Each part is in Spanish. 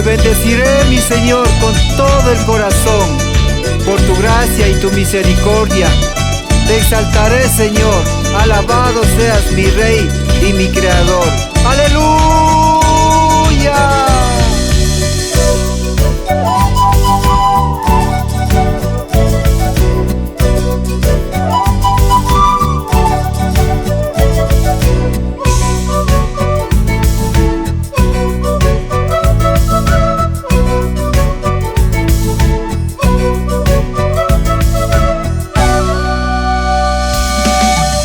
bendeciré, mi Señor, con todo el corazón, por tu gracia y tu misericordia. Te exaltaré, Señor, alabado seas mi Rey y mi Creador. ¡Aleluya!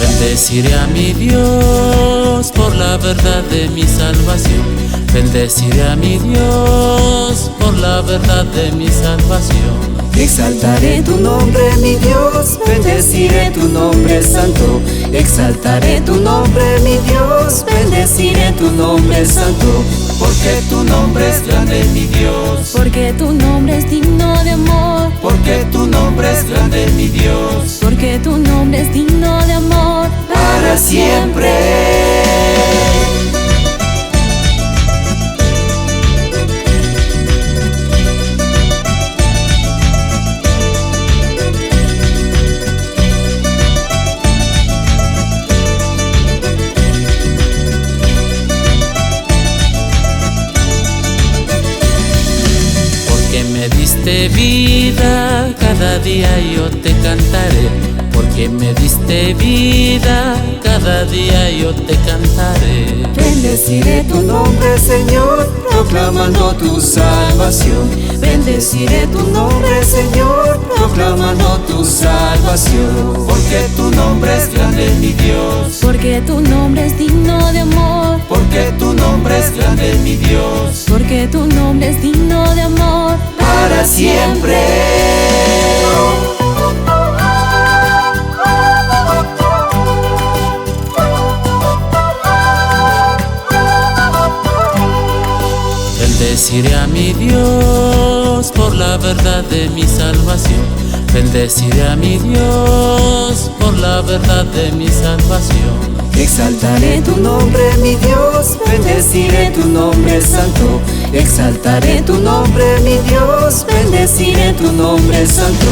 Bendeciré a mi Dios por la verdad de mi salvación. Bendeciré a mi Dios por la verdad de mi salvación. Exaltaré tu nombre, mi Dios, bendeciré tu nombre santo. Exaltaré tu nombre, mi Dios, bendeciré tu nombre santo. Porque tu nombre es grande, mi Dios. Porque tu nombre es digno de amor. Porque tu nombre es grande, mi Dios. Porque tu nombre es digno de amor. Para siempre. Porque me diste vida, cada día yo te cantaré. Porque me diste vida, cada día yo te cantaré. Bendeciré tu nombre, Señor, proclamando tu salvación. Bendeciré tu nombre, Señor, proclamando tu salvación. Porque tu nombre es grande, mi Dios. Porque tu nombre es digno de amor. Porque tu nombre es grande, mi Dios. Porque tu nombre es digno de amor. Para siempre. Bendeciré a mi Dios por la verdad de mi salvación. Bendeciré a mi Dios por la verdad de mi salvación. Exaltaré tu nombre, mi Dios, bendeciré tu nombre santo. Exaltaré tu nombre, mi Dios, bendeciré tu nombre santo.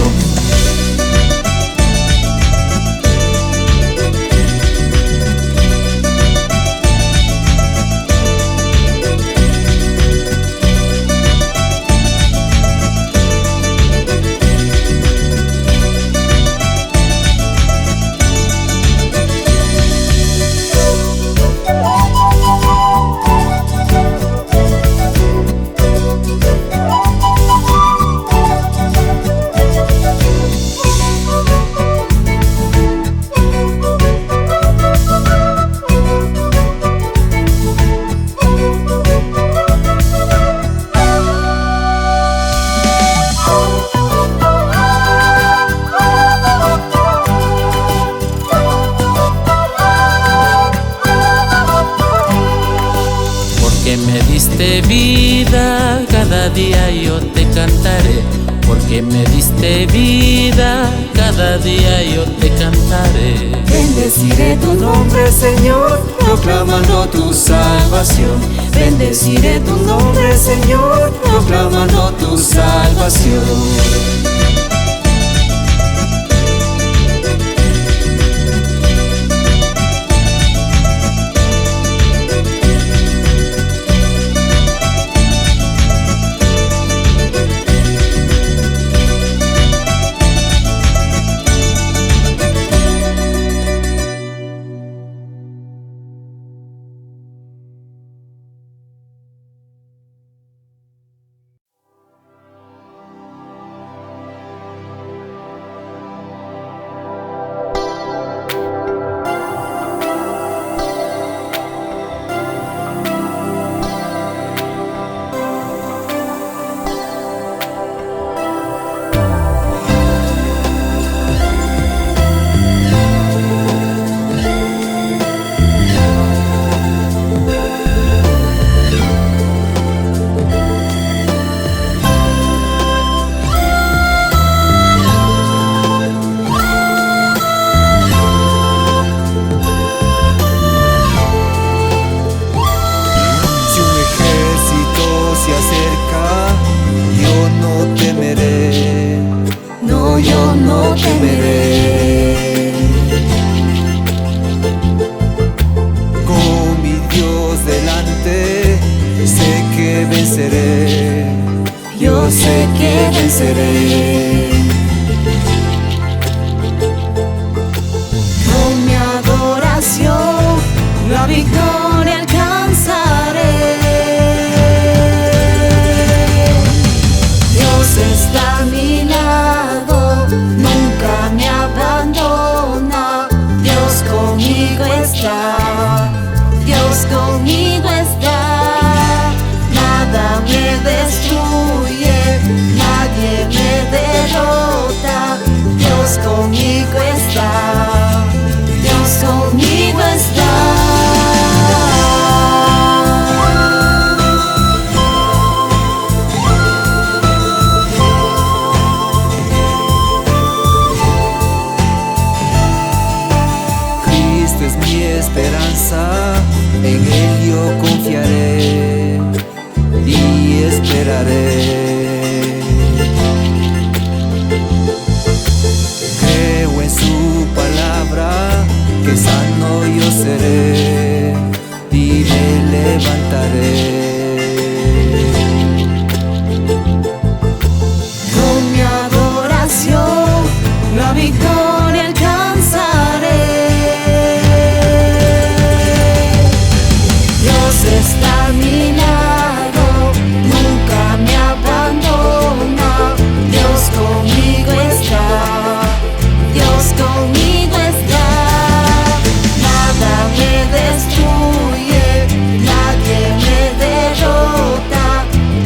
Porque me diste vida, cada día yo te cantaré. Porque me diste vida, cada día yo te cantaré. Bendeciré tu nombre, Señor, proclamando tu salvación. Bendeciré tu nombre, Señor, proclamando tu salvación. que venceré. Con mi adoración la victoria alcanzaré. Dios está a mi lado, nunca me abandona. Dios conmigo está, Dios conmigo está. Nada me destruye, nadie me derrota. Dios conmigo está, Dios conmigo está. Cristo es mi esperanza, en Él yo confiaré y esperaré. Creo en su palabra, que sano yo seré y me levantaré. Con mi adoración la victoria alcanzaré. Dios está a mi lado, nunca me abandona. Dios conmigo está, Dios conmigo está. Nada me destruye, nadie me derrota.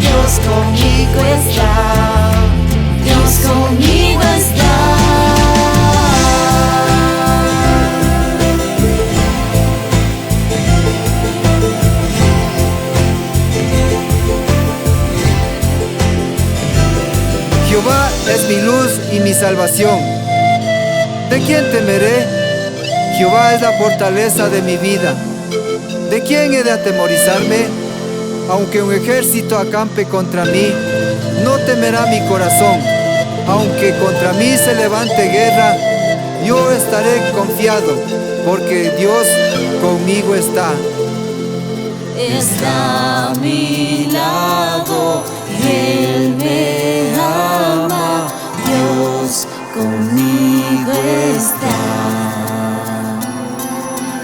Dios conmigo está, Dios conmigo está. Jehová es mi luz y mi salvación. ¿De quién temeré? Jehová es la fortaleza de mi vida. ¿De quién he de atemorizarme? Aunque un ejército acampe contra mí, no temerá mi corazón. Aunque contra mí se levante guerra, yo estaré confiado, porque Dios conmigo está. Está a mi lado, Él me ama, Dios conmigo está.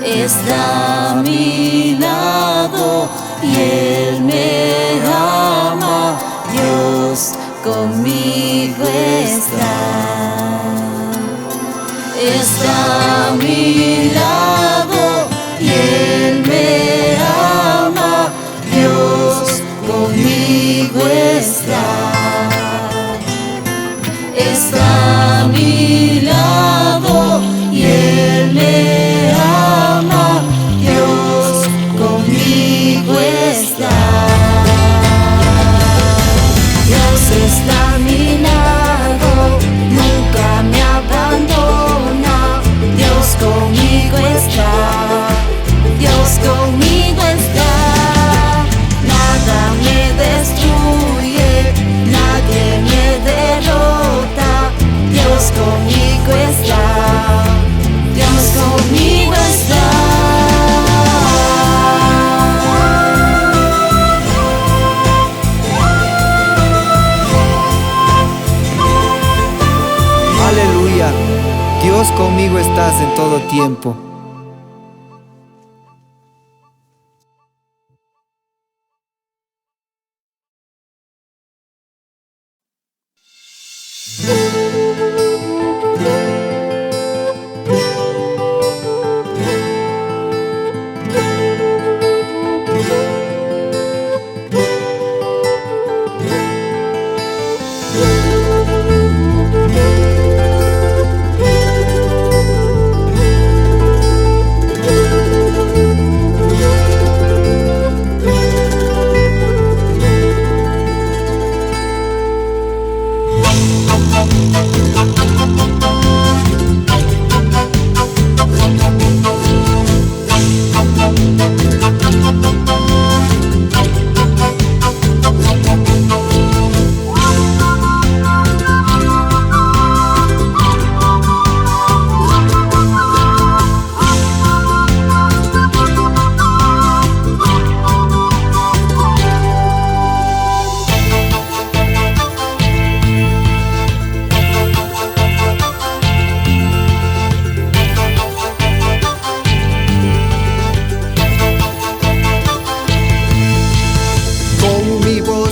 Está a mi lado y Él me ama, Dios conmigo está. Está a mi lado y Él me ama, Dios conmigo está. Está a mi lado y Él me ama, Dios conmigo está. Dios está a mi lado, nunca me abandona. Dios conmigo está, Dios conmigo está. Nada me destruye, nadie me derrota. Dios conmigo está, Dios conmigo está. Aleluya, Dios conmigo estás en todo tiempo.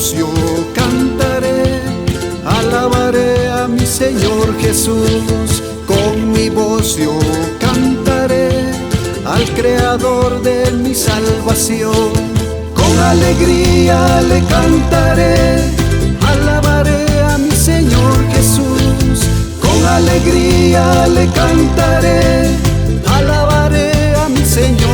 voz yo cantaré, alabaré a mi Señor Jesús. Con mi voz yo cantaré al Creador de mi salvación. Con alegría le cantaré, alabaré a mi Señor Jesús. Con alegría le cantaré, alabaré a mi Señor.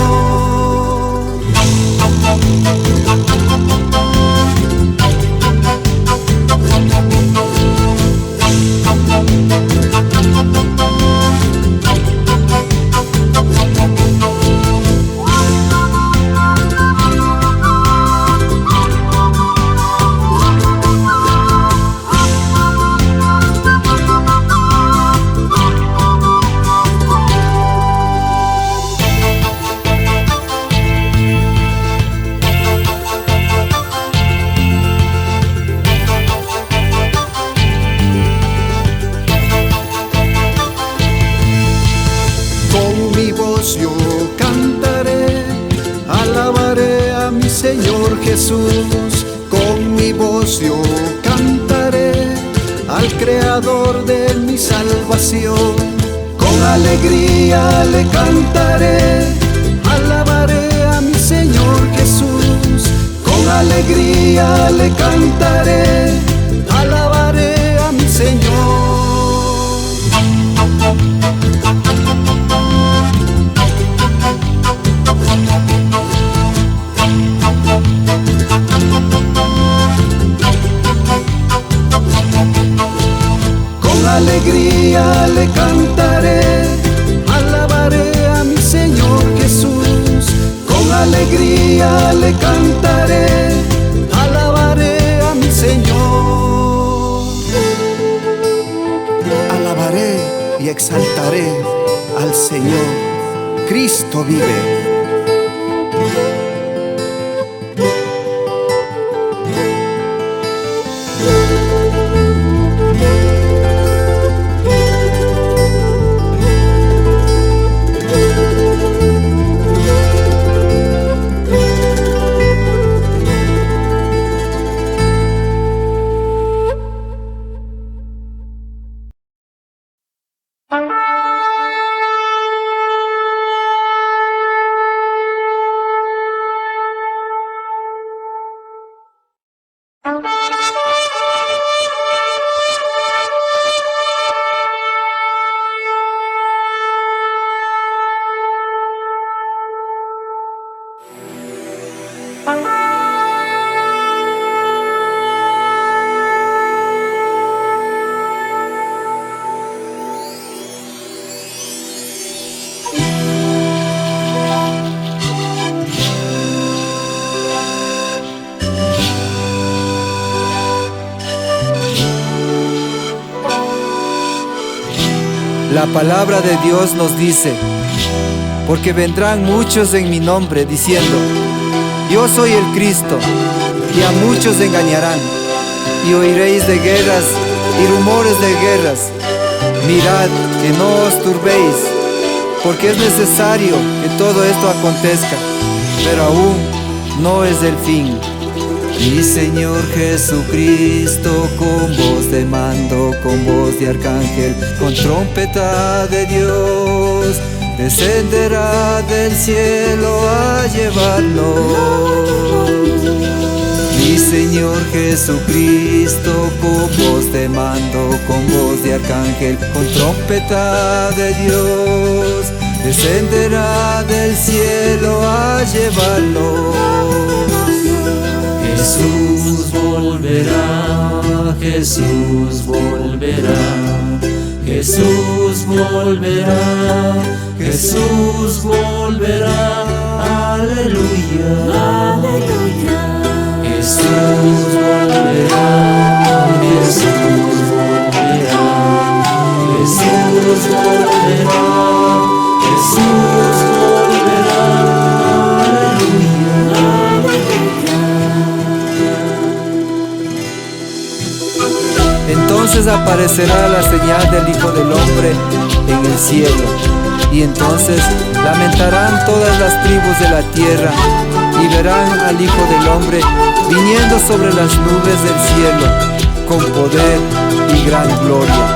Yo cantaré, alabaré a mi Señor Jesús. Con mi voz yo cantaré al Creador de mi salvación. Con alegría le cantaré, alabaré a mi Señor Jesús. Con alegría le cantaré, alabaré a mi Señor. Con alegría le cantaré, alabaré a mi Señor Jesús. Con alegría le cantaré, alabaré a mi Señor. Alabaré y exaltaré al Señor. Cristo vive. La palabra de Dios nos dice: porque vendrán muchos en mi nombre diciendo: yo soy el Cristo, y a muchos engañarán. Y oiréis de guerras y rumores de guerras. Mirad que no os turbéis, porque es necesario que todo esto acontezca, pero aún no es el fin. Mi Señor Jesucristo, con voz de mando, con voz de arcángel, con trompeta de Dios, descenderá del cielo a llevarnos. Mi Señor Jesucristo, con voz de mando, con voz de arcángel, con trompeta de Dios, descenderá del cielo a llevarnos. Jesús volverá, Jesús volverá, Jesús volverá, Jesús volverá, aleluya, aleluya. Jesús volverá, Jesús volverá, Jesús volverá, Jesús volverá, aleluya, aleluya. Entonces aparecerá la señal del Hijo del Hombre en el cielo, y entonces lamentarán todas las tribus de la tierra, y verán al Hijo del Hombre viniendo sobre las nubes del cielo con poder y gran gloria.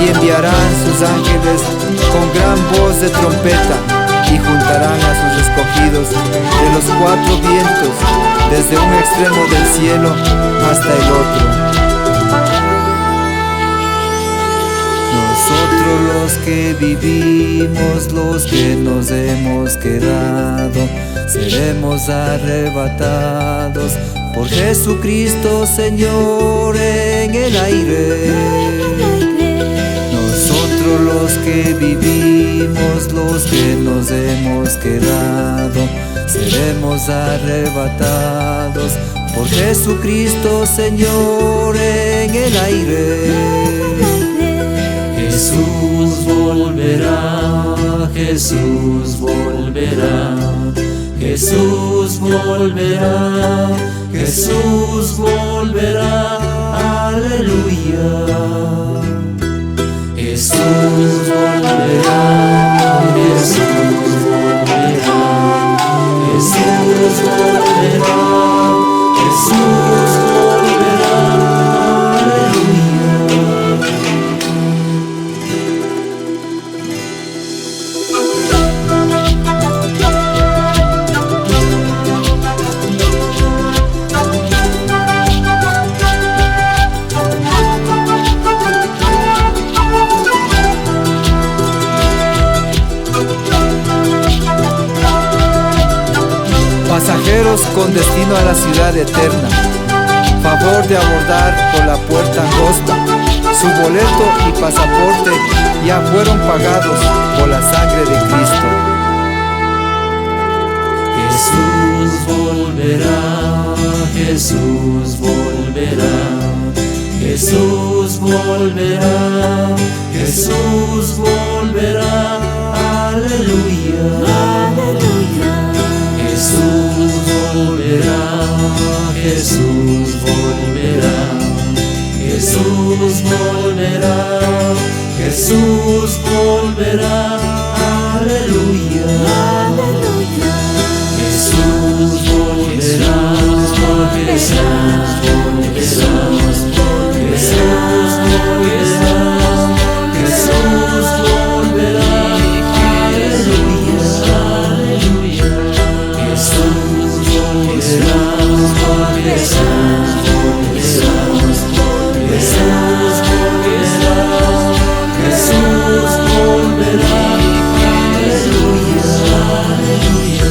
Y enviarán sus ángeles con gran voz de trompeta y juntarán a sus escogidos de los cuatro vientos, desde un extremo del cielo hasta el otro. Nosotros los que vivimos, los que nos hemos quedado, seremos arrebatados por Jesucristo Señor en el aire. Nosotros los que vivimos, los que nos hemos quedado, seremos arrebatados por Jesucristo Señor en el aire. Jesús volverá, Jesús volverá, Jesús volverá, Jesús volverá, aleluya. Jesús volverá, Jesús volverá, Jesús volverá, Jesús volverá, aleluya. Pasajeros con destino a la ciudad eterna, favor de abordar por la puerta angosta. Su boleto y pasaporte ya fueron pagados por la sangre de Cristo. Jesús volverá, Jesús volverá, Jesús volverá, Jesús volverá, aleluya, aleluya. Jesús volverá, Jesús volverá, Jesús volverá, Jesús volverá, aleluya, aleluya. Jesús volverá, Jesús volverá, Jesús volverá, Jesús volverá, aleluya, aleluya. Jesús volverá, Jesús volverá, Jesús volverá, Jesús volverá, aleluya, aleluya.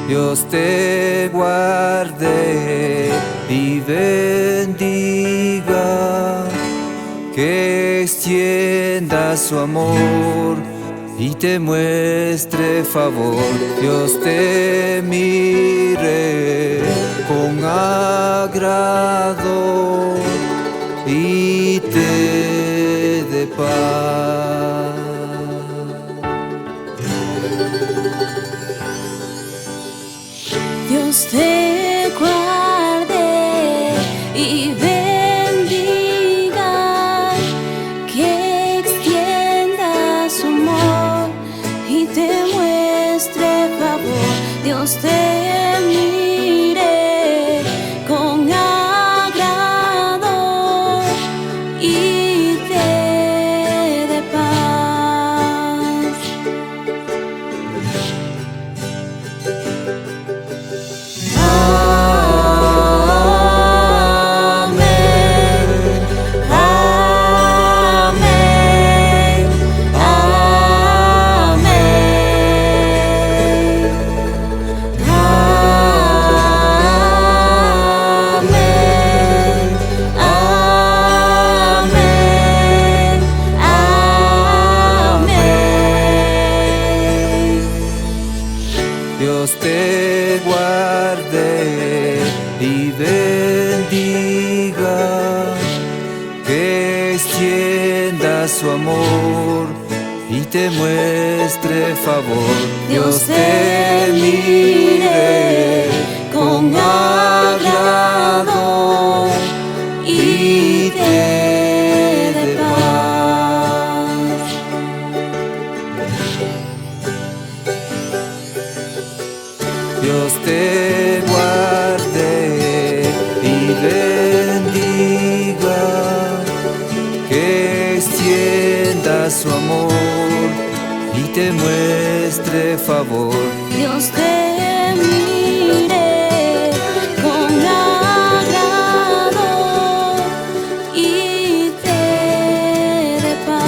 Dios te guarde y bendiga, que extienda su amor y te muestre favor. Dios te mire con agrado y te dé paz. Dios te guarde y bendiga, que extienda su amor y te muestre favor. Dios te mire con agrado extienda su amor y te muestre favor. Dios te mire con agrado y te dé paz. Dios te guarde y bendiga, que extienda su amor y te muestre favor. Dios te mire con agrado y te dé paz.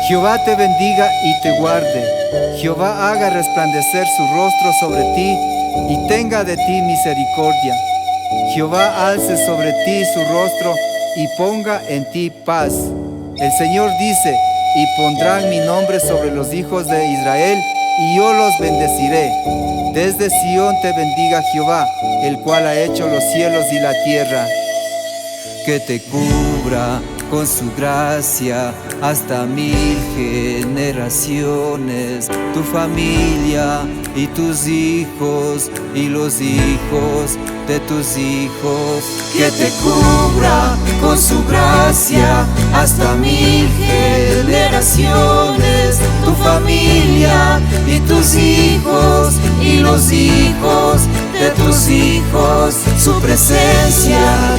Jehová te bendiga y te guarde. Jehová haga resplandecer su rostro sobre ti y tenga de ti misericordia. Jehová alce sobre ti su rostro y ponga en ti paz. El Señor dice: y pondrán mi nombre sobre los hijos de Israel, y yo los bendeciré. Desde Sión te bendiga Jehová, el cual ha hecho los cielos y la tierra. Que te cubra con su gracia hasta 1000 generaciones, tu familia y tus hijos y los hijos de tus hijos. Que te cubra con su gracia hasta 1000 generaciones, tu familia y tus hijos y los hijos de tus hijos. Su presencia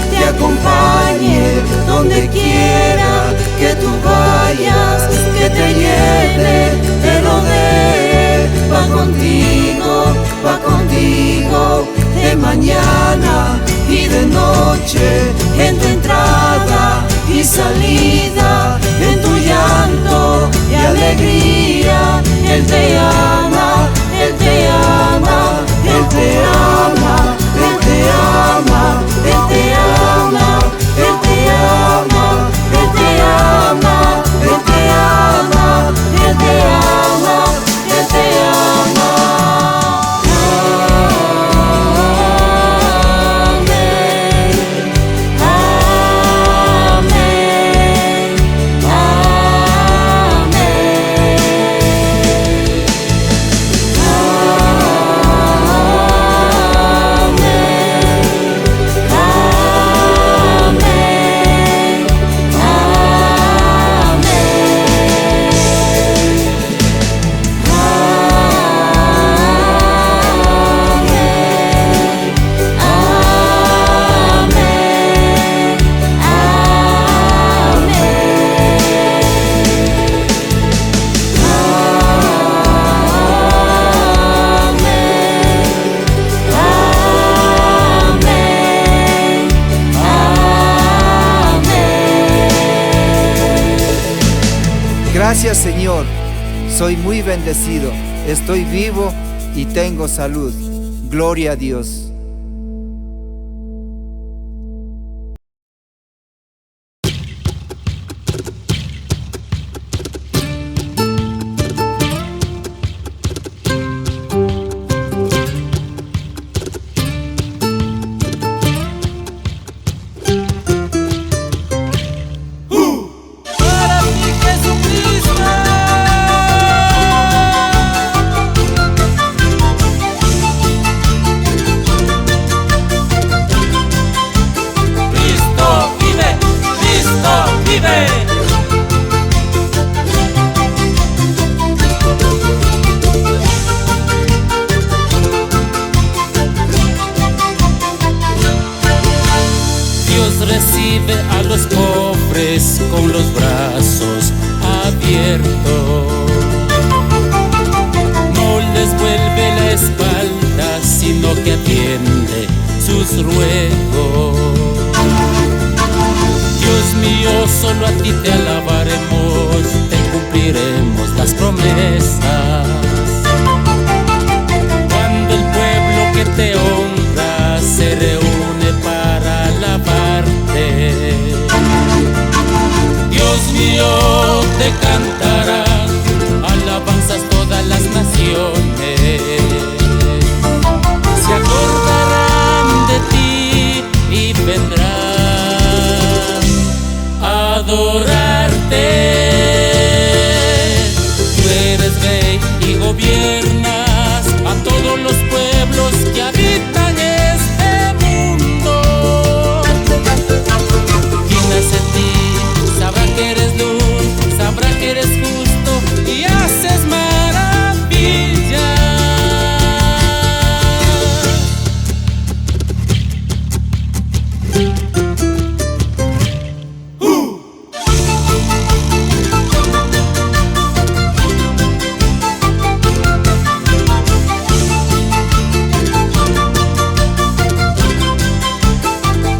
te acompañe donde quiera que tú vayas, que te lleve, te rodee, va contigo de mañana y de noche, en tu entrada y salida, en tu llanto y alegría. Él te ama, Él te ama, Él te ama, Él te ama, Él te ama, Él te ama, Él te ama, Él te ama, Él te ama, Él te ama. Gracias, Señor, soy muy bendecido, estoy vivo y tengo salud. Gloria a Dios. Dios recibe a los pobres con los brazos abiertos. No les vuelve la espalda, sino que atiende sus ruegos. Dios mío, solo a ti te alabaremos, te cumpliremos las promesas. Cuando el pueblo que te honra se reúne para alabarte, Dios mío, te cantarán alabanzas todas las naciones. Se acordarán de ti y vendrán a adorarte. Tú eres rey y gobiernas a todos los pueblos que habitan este mundo. Quien nace en ti sabrá que eres luz, sabrá que eres justo y haces maravillas.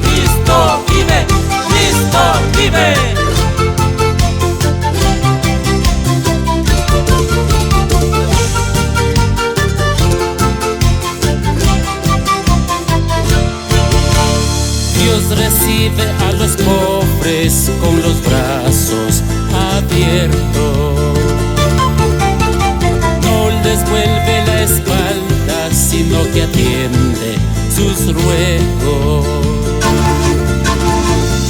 Cristo vive, Cristo vive. Dios recibe a los pobres con los brazos abiertos. No les vuelve la espalda, sino que atiende sus ruegos.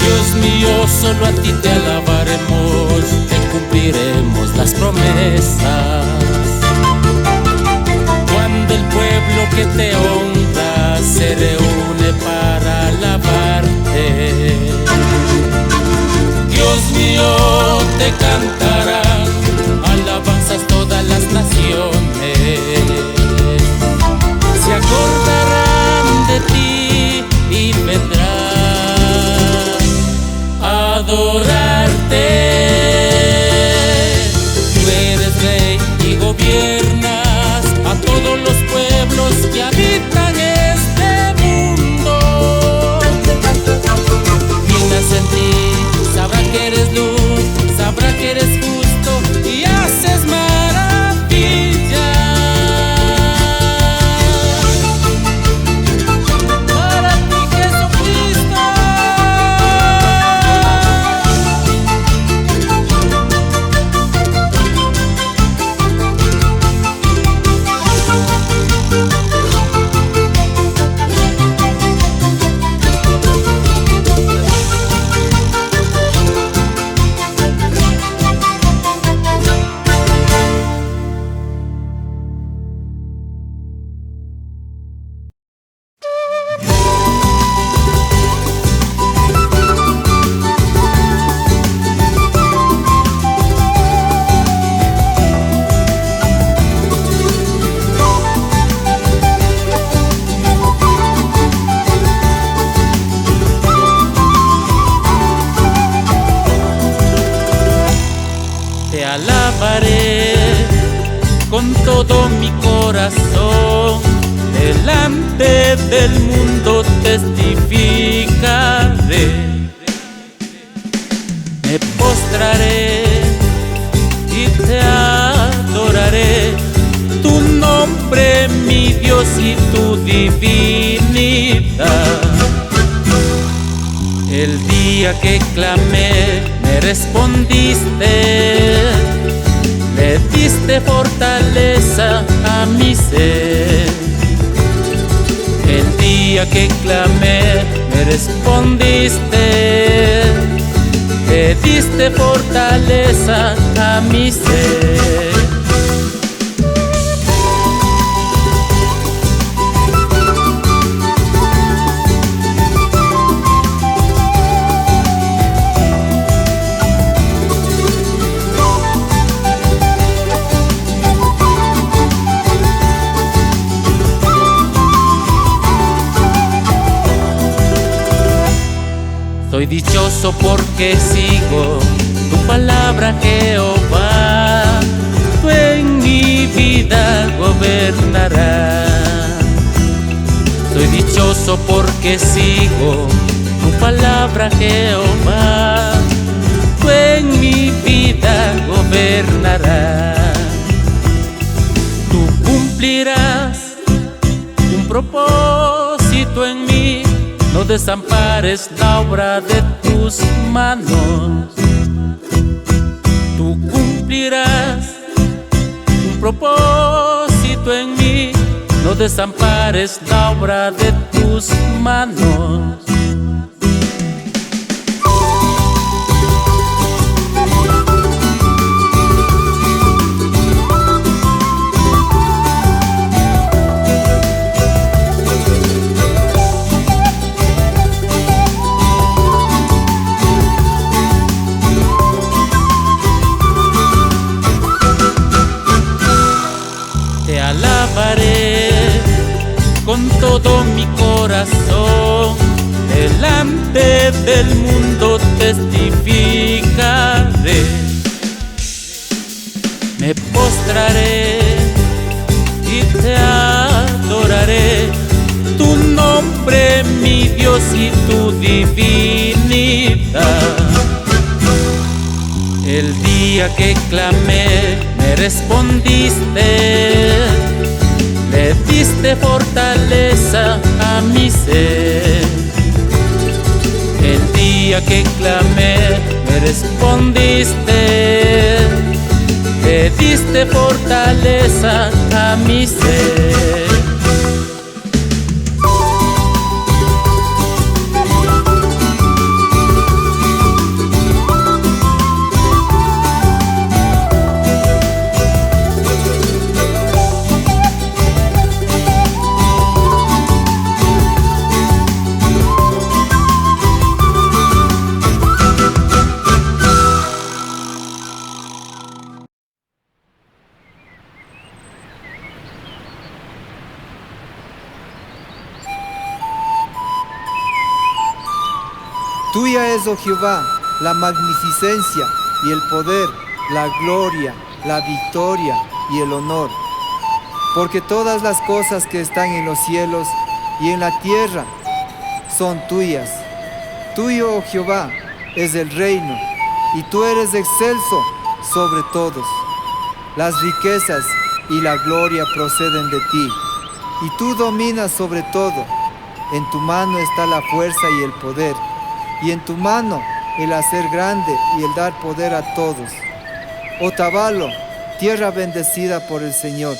Dios mío, solo a ti te alabaremos, te cumpliremos las promesas. Cuando el pueblo que te honra se reúne para alabarte, Dios mío, te cantarán alabanzas todas las naciones. Se acordarán de ti y vendrán a adorarte. Tú eres rey y gobiernas a todos los pueblos que habitan este mundo. Quien nace en ti sabrá que eres luz, sabrá que eres justo y haces maravillas. Para ti, Jesucristo. Te alabaré con todo mi corazón, delante del mundo testificaré. Me postraré y te adoraré, tu nombre, mi Dios, y tu divinidad. El día que clamé, me respondiste, le diste fortaleza a mi ser. El día que clamé, me respondiste, le diste fortaleza a mi ser. Estoy dichoso porque sigo tu palabra, Jehová. Tú en mi vida gobernarás. Estoy dichoso porque sigo tu palabra, Jehová. Tú en mi vida gobernarás. Tú cumplirás un propósito en mí. No desampares la obra de tus manos. Tú cumplirás un propósito en mí. No desampares la obra de tus manos. Te alabaré con todo mi corazón, delante del mundo testificaré. Me postraré y te adoraré, tu nombre, mi Dios, y tu divinidad. El día que clamé, me respondiste, le diste fortaleza a mi ser. El día que clamé, me respondiste, le diste fortaleza a mi ser. Tuya es, oh Jehová, la magnificencia y el poder, la gloria, la victoria y el honor. Porque todas las cosas que están en los cielos y en la tierra son tuyas. Tuyo, oh Jehová, es el reino, y tú eres excelso sobre todos. Las riquezas y la gloria proceden de ti, y tú dominas sobre todo. En tu mano está la fuerza y el poder, y en tu mano el hacer grande y el dar poder a todos. Otavalo, tierra bendecida por el Señor.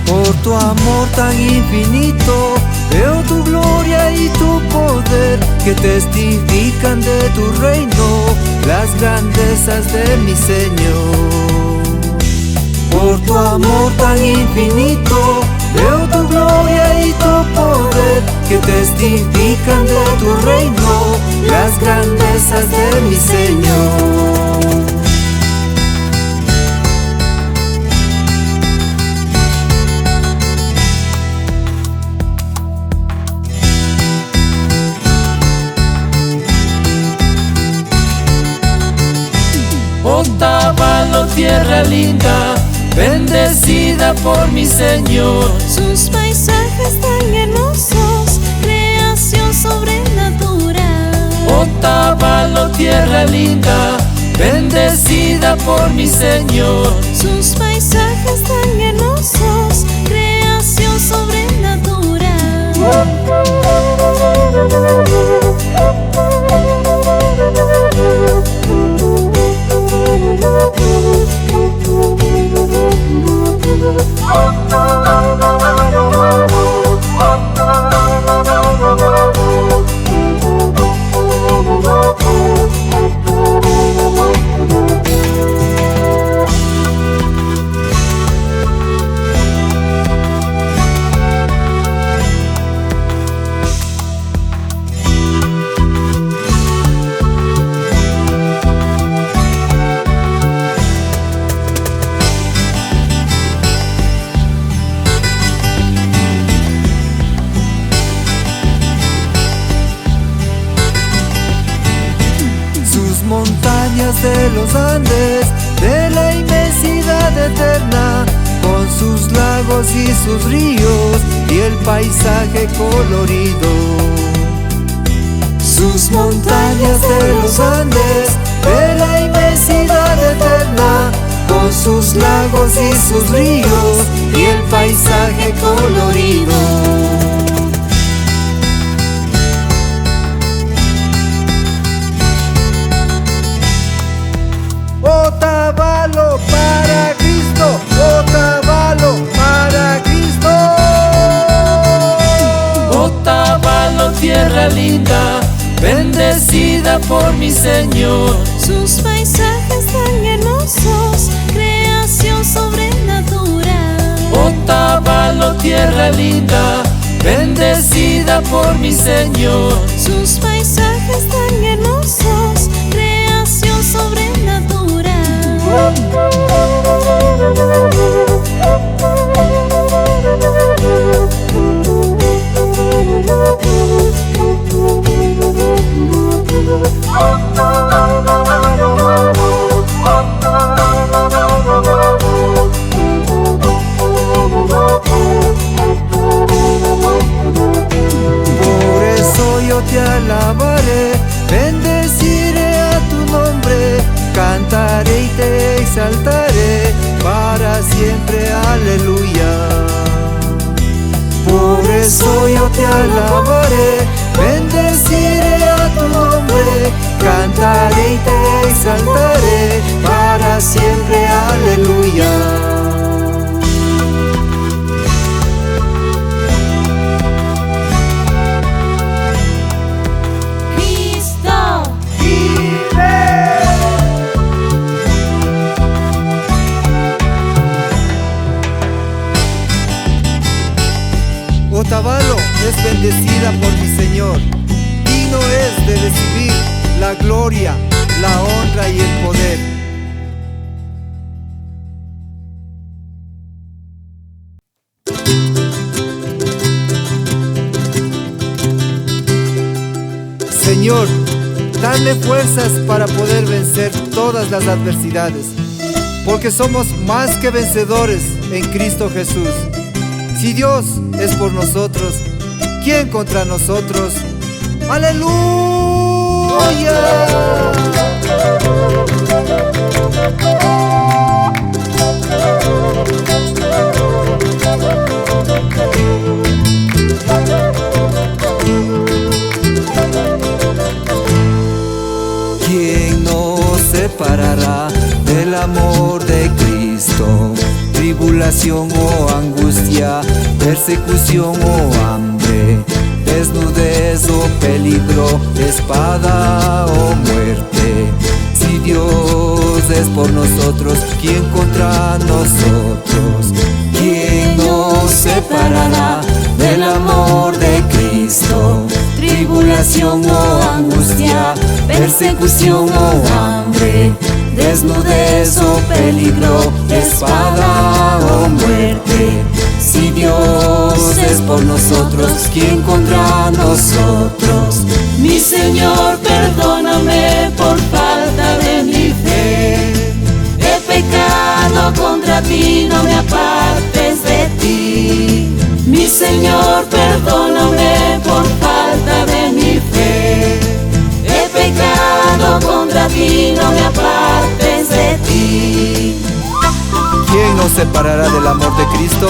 Por tu amor tan infinito, veo tu gloria y tu poder, que testifican de tu reino, las grandezas de mi Señor. Por tu amor tan infinito, veo tu gloria y tu poder, que testifican de tu reino, las grandezas de mi Señor. Otavalo, tierra linda, bendecida por mi Señor. Sus paisajes tan hermosos, creación sobrenatural. Otavalo, tierra linda, bendecida por mi Señor. Sus paisajes tan hermosos, creación sobrenatural. y sus ríos y el paisaje colorido. Sus montañas de los Andes, de la inmensidad eterna, con sus lagos y sus ríos y el paisaje colorido. Otavalo para Cristo, Otavalo para Cristo. Otavalo, tierra linda, bendecida por mi Señor. Sus paisajes tan hermosos, creación sobrenatural. Otavalo, tierra linda, bendecida por mi Señor. Sus paisajes tan hermosos, creación sobrenatural. Por eso yo te alabaré, bendeciré a tu nombre, cantaré y te exaltaré para siempre, aleluya. Por eso yo te alabaré, bendeciré a tu nombre, cantaré y te exaltaré para siempre, aleluya. Otavalo es bendecida por mi Señor, digno es de recibir la gloria, la honra y el poder. Señor, dame fuerzas para poder vencer todas las adversidades, porque somos más que vencedores en Cristo Jesús. Si Dios es por nosotros, ¿quién contra nosotros? ¡Aleluya! ¿Quién nos separará del amor de Cristo? Tribulación o angustia, persecución o hambre, desnudez o peligro, espada o muerte. Si Dios es por nosotros, ¿quién contra nosotros? ¿Quién nos separará del amor de Cristo? Tribulación o angustia, persecución o hambre, desnudez o peligro, espada o muerte. Si Dios es por nosotros, ¿quién contra nosotros? Mi Señor, perdóname por falta de mi fe. He pecado contra ti, no me apartes de ti. Mi Señor, perdóname por falta de mi fe. He pecado contra ti, no me apartes de ti. ¿Quién nos separará del amor de Cristo?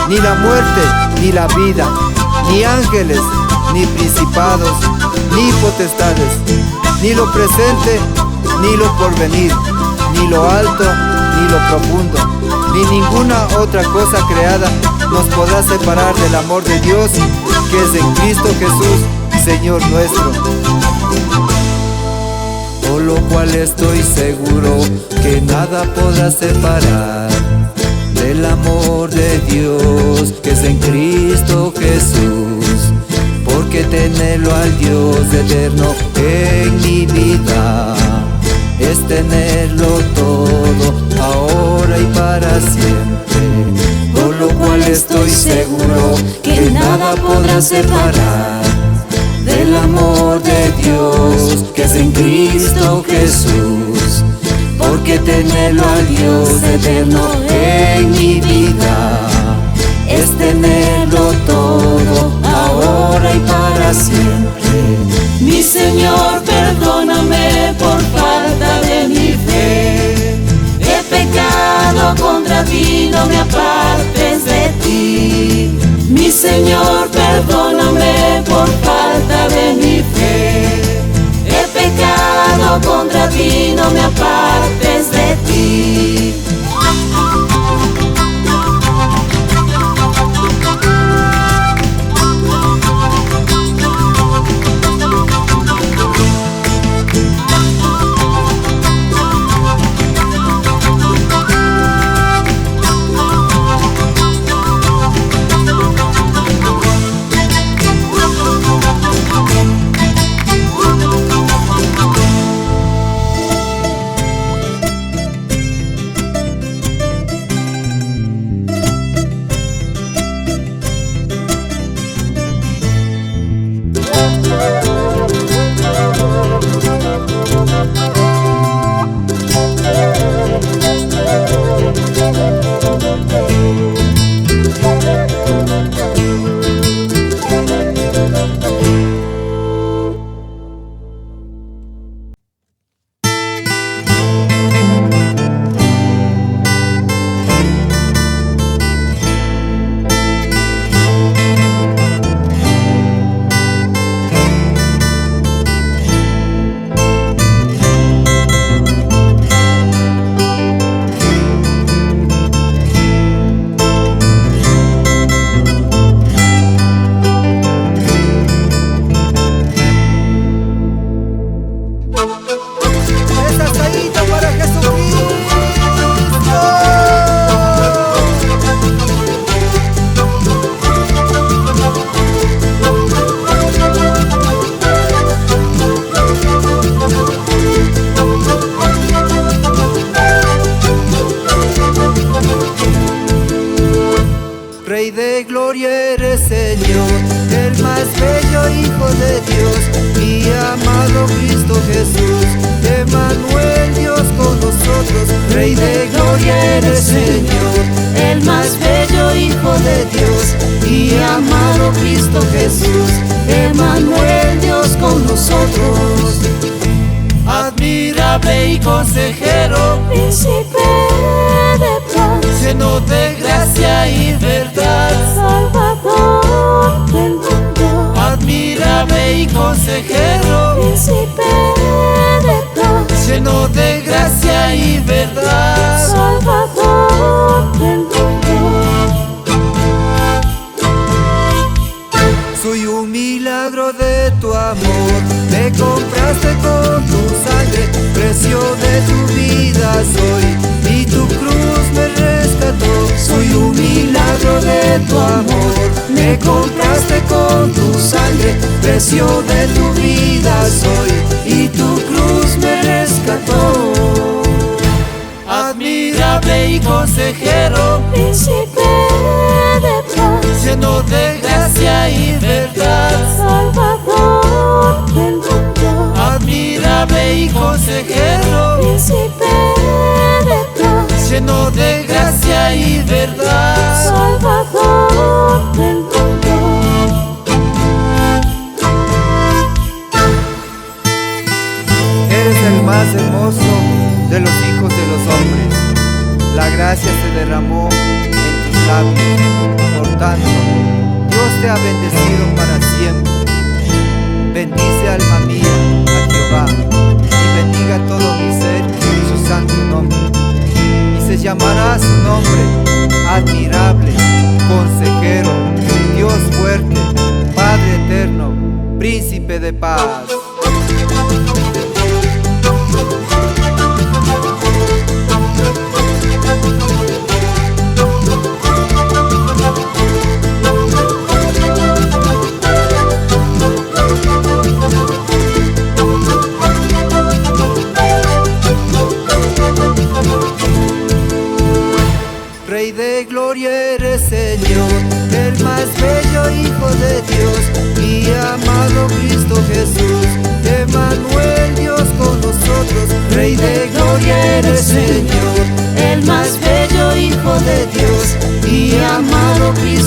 Ni la muerte, ni la vida, ni ángeles, ni principados, ni potestades, ni lo presente, ni lo porvenir, ni lo alto, ni lo profundo, ni ninguna otra cosa creada nos podrá separar del amor de Dios, que es en Cristo Jesús, Señor nuestro. Por lo cual estoy seguro que nada podrá separar del amor de Dios, que es en Cristo Jesús. Porque tenerlo al Dios eterno en mi vida es tenerlo todo, ahora y para siempre. Por lo cual estoy seguro que nada podrá separar del amor de Dios, que es en Cristo Jesús. Porque tenerlo al Dios eterno en mi vida es tenerlo todo, ahora y para siempre. Mi Señor, perdóname por falta de mi fe. He pecado contra ti, no me apartes de ti. Mi Señor, perdóname por falta de mi fe. He pecado contra ti, no me apartes de ti. Rey de gloria eres, Señor, el más bello Hijo de Dios, mi amado Cristo Jesús, Emmanuel, Dios con nosotros. Rey de gloria eres, Señor, el más bello Hijo de Dios, mi amado Cristo Jesús, Emmanuel, Dios con nosotros. Admirable y consejero, Príncipe de paz, lleno de gracia y verdad, Salvador del mundo. admirable y consejero, Príncipe de paz, lleno de gracia y verdad. Salvador del mundo. Soy un milagro de tu amor, me compraste con tu sangre, precio de tu vida soy, y tu cruz me rescató. Soy un milagro de tu amor, me compraste con tu sangre, precio de tu vida soy, y tu cruz me rescató. Admirable y consejero, Príncipe de paz, lleno de gracia y verdad, Salvador del mundo. admirable y consejero, Príncipe de paz, lleno de gracia y verdad. Salvador del mundo. Eres el más hermoso de los hijos de los hombres. La gracia se derramó en tus labios. Por tanto, Dios te ha bendecido para siempre. Bendice, alma mía, a Jehová, y bendiga todo mi ser su santo nombre. Y se llamará su nombre admirable, consejero, Dios fuerte, Padre eterno, príncipe de paz. Rey de gloria eres, Señor, el más bello Hijo de Dios, mi amado Cristo Jesús, Emmanuel, Dios con nosotros. Rey de gloria eres, Señor, el más bello Hijo de Dios, mi amado Cristo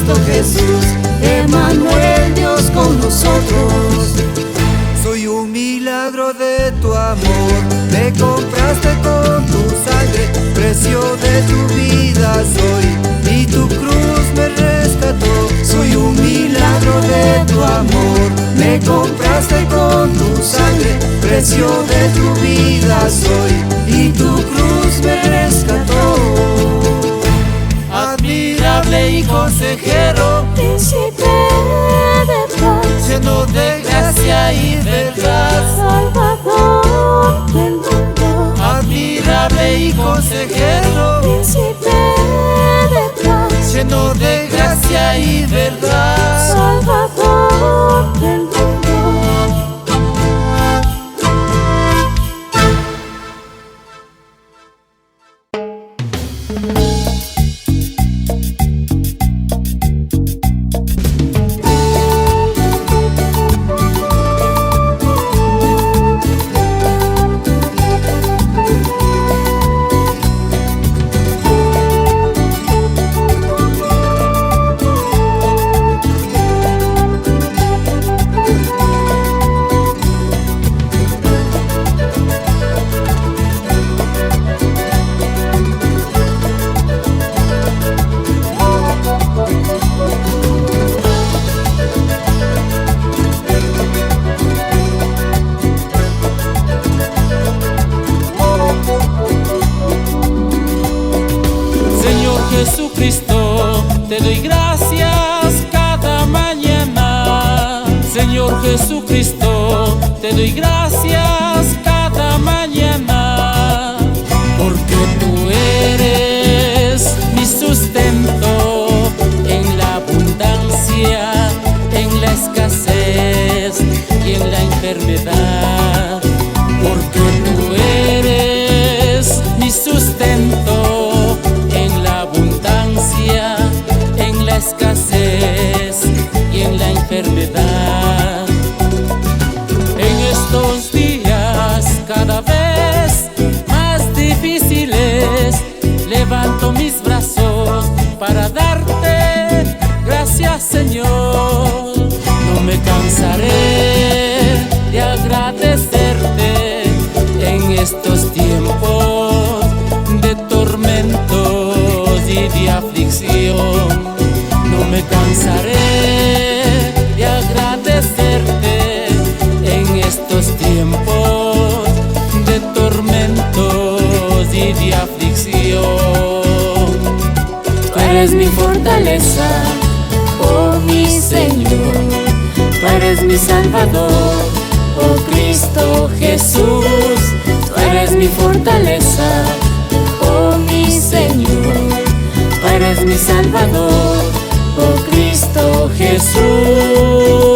precio de tu vida soy, y tu cruz me rescató. Soy un milagro de tu amor, me compraste con tu sangre. Precio de tu vida soy, y tu cruz me rescató. Admirable y consejero, Príncipe de paz, lleno de gracia y verdad. Salvador del mundo. Admirable y consejero, Príncipe de paz, lleno de gracia y verdad. Salvador del mundo. Jesucristo, te doy gracias cada mañana. Señor Jesucristo, te doy gracias cada mañana. Porque tú eres mi sustento en la abundancia, en la escasez y en la enfermedad. Porque tú eres mi sustento en la abundancia, en la escasez y en la enfermedad. En estos días cada vez más difíciles, levanto mis brazos para darte gracias, Señor. No me cansaré de agradecerte en estos tiempos de tormentos y de aflicción. No me cansaré de agradecerte en estos tiempos de tormentos y de aflicción. Tú eres mi fortaleza, oh mi Señor. Tú eres mi Salvador, oh Cristo Jesús. Tú eres mi fortaleza, oh mi Señor. Tú eres mi Salvador, oh Cristo Jesús.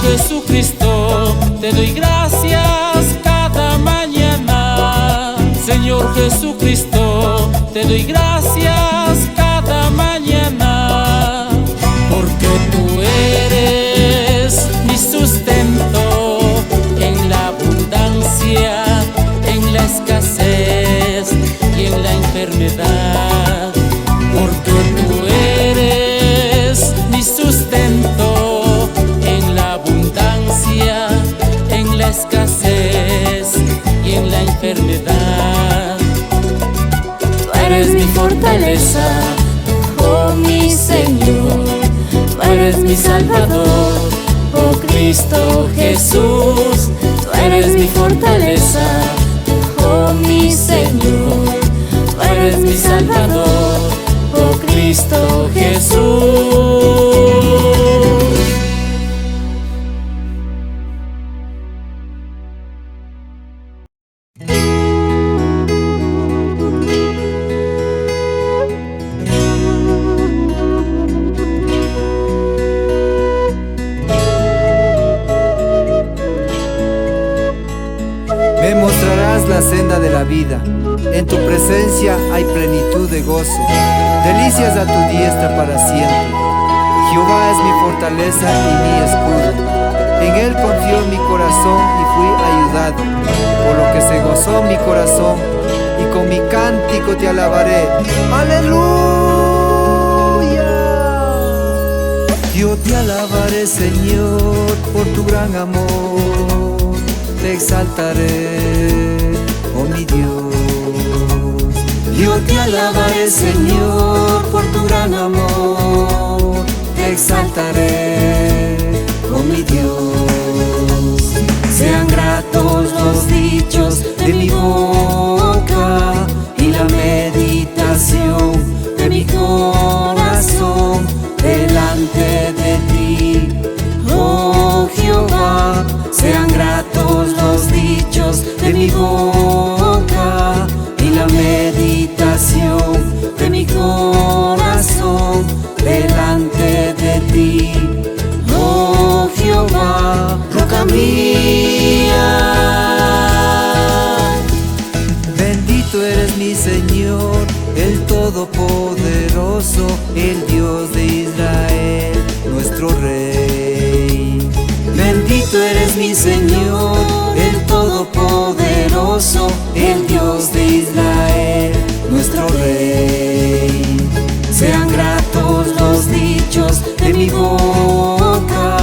Jesucristo, te doy gracias cada mañana. Señor Jesucristo, te doy gracias cada mañana. Porque tú eres mi sustento en la abundancia, en la escasez y en la enfermedad. Porque tú eres mi sustento en la abundancia, en la escasez y en la enfermedad. Tú eres mi fortaleza, oh mi Señor. Tú eres mi Salvador, oh Cristo Jesús. Tú eres mi fortaleza, oh mi Señor. Tú eres mi Salvador, oh Cristo Jesús. vida. En tu presencia hay plenitud de gozo, delicias a tu diestra para siempre. Jehová es mi fortaleza y mi escudo. En él confió mi corazón y fui ayudado. Por lo que se gozó mi corazón y con mi cántico te alabaré. ¡Aleluya! Yo te alabaré, Señor, por tu gran amor. Te exaltaré, oh mi Dios. Yo te alabaré, Señor, por tu gran amor. Te exaltaré, oh mi Dios. Sean gratos los dichos de mi boca y la meditación de mi corazón delante de ti, oh Jehová. Sean gratos los dichos de mi boca y la meditación de mi corazón delante de ti, oh Jehová, roca mía. Bendito eres mi Señor, el Todopoderoso, el Dios de Israel, nuestro Rey. Bendito eres mi Señor, el Todopoderoso, el Dios de Israel, nuestro Rey. Sean gratos los dichos de mi boca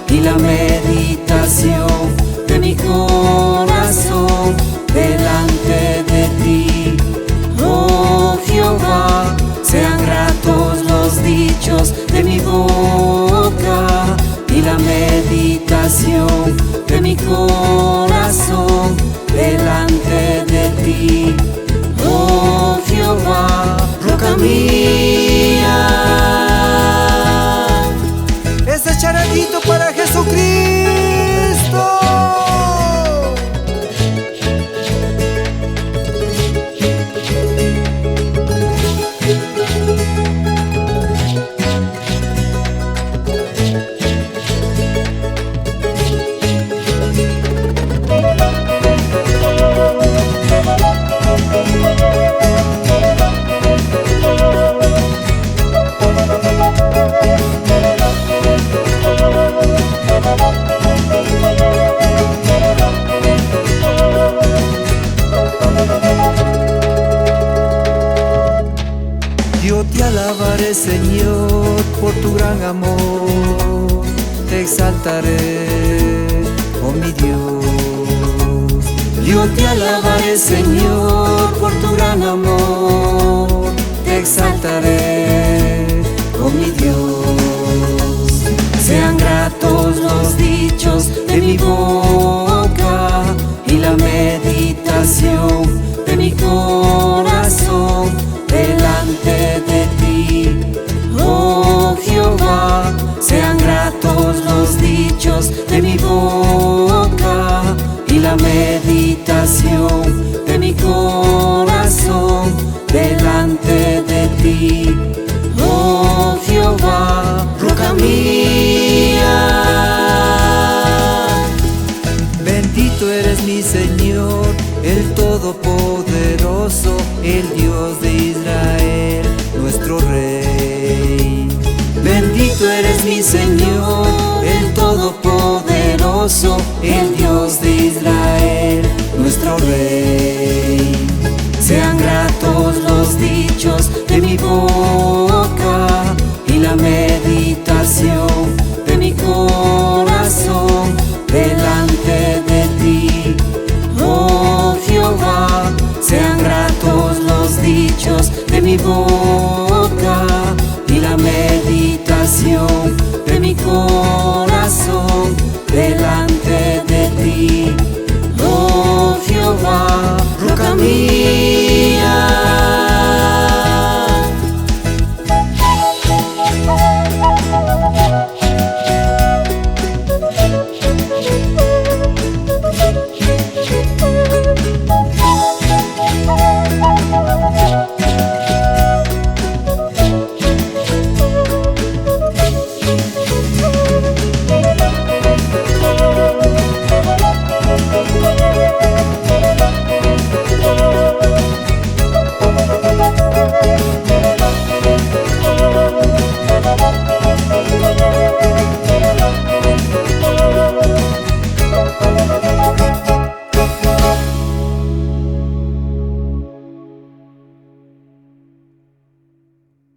y la meditación de mi corazón delante de ti, oh Jehová. Sean gratos los dichos de mi boca y la meditación de mi corazón delante de ti, oh Jehová, roca mía. Ese charanguito para Jesucristo. Yo te alabaré, Señor, por tu gran amor. Te exaltaré, oh mi Dios. Yo te alabaré, Señor, por tu gran amor. Te exaltaré, oh mi Dios. Sean gratos los dichos de mi boca y la meditación de mi corazón delante de ti, oh Jehová. Sean gratos los dichos de mi boca y la meditación de mi corazón delante de ti, oh Jehová, roca mía. Bendito eres mi Señor, el Todopoderoso, el Dios de Israel, nuestro Rey. Bendito eres mi Señor, el Todopoderoso, el Dios de Israel, nuestro Rey. Sean gratos los dichos de mi voz